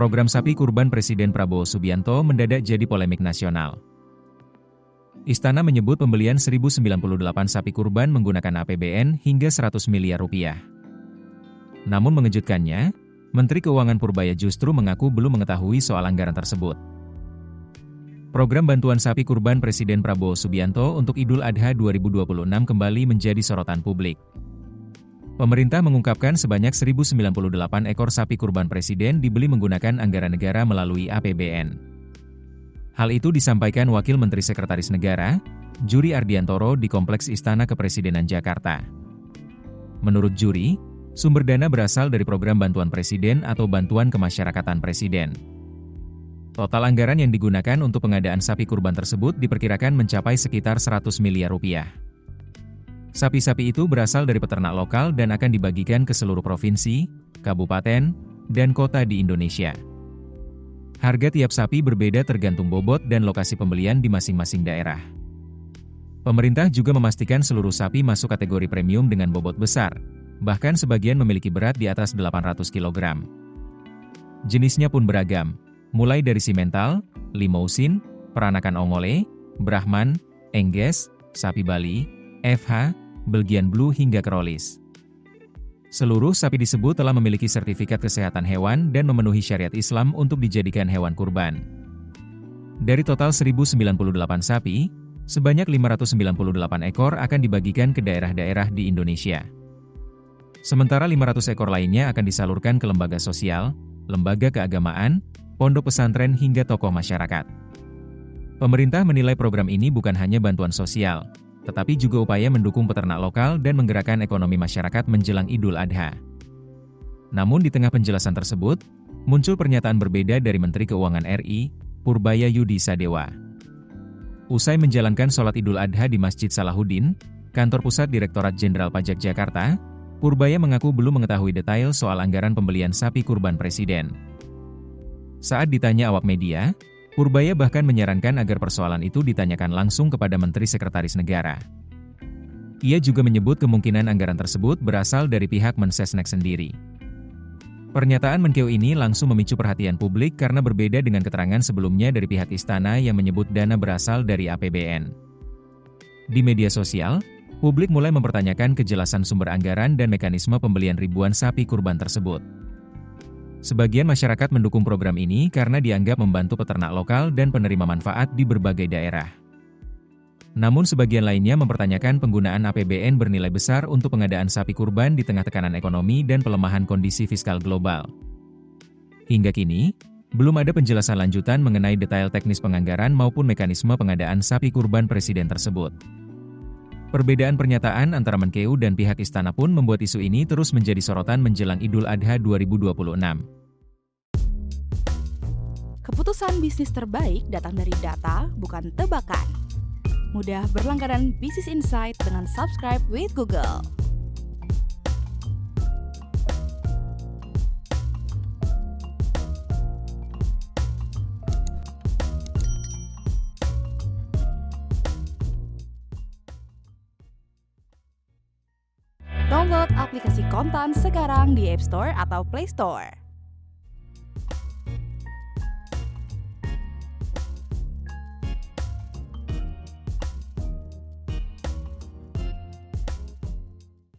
Program sapi kurban Presiden Prabowo Subianto mendadak jadi polemik nasional. Istana menyebut pembelian 1098 sapi kurban menggunakan APBN hingga 100 miliar rupiah. Namun mengejutkannya, Menteri Keuangan Purbaya justru mengaku belum mengetahui soal anggaran tersebut. Program bantuan sapi kurban Presiden Prabowo Subianto untuk Idul Adha 2026 kembali menjadi sorotan publik. Pemerintah mengungkapkan sebanyak 1098 ekor sapi kurban Presiden dibeli menggunakan anggaran negara melalui APBN. Hal itu disampaikan Wakil Menteri Sekretaris Negara, Juri Ardiantoro di Kompleks Istana Kepresidenan Jakarta. Menurut Juri, sumber dana berasal dari program bantuan Presiden atau bantuan kemasyarakatan Presiden. Total anggaran yang digunakan untuk pengadaan sapi kurban tersebut diperkirakan mencapai sekitar 100 miliar rupiah. Sapi-sapi itu berasal dari peternak lokal dan akan dibagikan ke seluruh provinsi, kabupaten, dan kota di Indonesia. Harga tiap sapi berbeda tergantung bobot dan lokasi pembelian di masing-masing daerah. Pemerintah juga memastikan seluruh sapi masuk kategori premium dengan bobot besar, bahkan sebagian memiliki berat di atas 800 kg. Jenisnya pun beragam, mulai dari simental, limousin, peranakan ongole, Brahman, Engges, sapi Bali, FH, Belgian Blue hingga Krolis. Seluruh sapi disebut telah memiliki sertifikat kesehatan hewan dan memenuhi syariat Islam untuk dijadikan hewan kurban. Dari total 1098 sapi, sebanyak 598 ekor akan dibagikan ke daerah-daerah di Indonesia. Sementara 500 ekor lainnya akan disalurkan ke lembaga sosial, lembaga keagamaan, pondok pesantren hingga tokoh masyarakat. Pemerintah menilai program ini bukan hanya bantuan sosial, tetapi juga upaya mendukung peternak lokal dan menggerakkan ekonomi masyarakat menjelang Idul Adha. Namun di tengah penjelasan tersebut, muncul pernyataan berbeda dari Menteri Keuangan RI, Purbaya Yudi Sadewa. Usai menjalankan sholat Idul Adha di Masjid Salahuddin, kantor pusat Direktorat Jenderal Pajak Jakarta, Purbaya mengaku belum mengetahui detail soal anggaran pembelian sapi kurban Presiden. Saat ditanya awak media, Purbaya bahkan menyarankan agar persoalan itu ditanyakan langsung kepada Menteri Sekretaris Negara. Ia juga menyebut kemungkinan anggaran tersebut berasal dari pihak Mensesnek sendiri. Pernyataan Menkeu ini langsung memicu perhatian publik karena berbeda dengan keterangan sebelumnya dari pihak istana yang menyebut dana berasal dari APBN. Di media sosial, publik mulai mempertanyakan kejelasan sumber anggaran dan mekanisme pembelian ribuan sapi kurban tersebut. Sebagian masyarakat mendukung program ini karena dianggap membantu peternak lokal dan penerima manfaat di berbagai daerah. Namun sebagian lainnya mempertanyakan penggunaan APBN bernilai besar untuk pengadaan sapi kurban di tengah tekanan ekonomi dan pelemahan kondisi fiskal global. Hingga kini, belum ada penjelasan lanjutan mengenai detail teknis penganggaran maupun mekanisme pengadaan sapi kurban Presiden tersebut. Perbedaan pernyataan antara Menkeu dan pihak istana pun membuat isu ini terus menjadi sorotan menjelang Idul Adha 2026. Keputusan bisnis terbaik datang dari data, bukan tebakan. Mudah berlangganan Business Insight dengan subscribe with Google. Download aplikasi Kontan sekarang di App Store atau Play Store.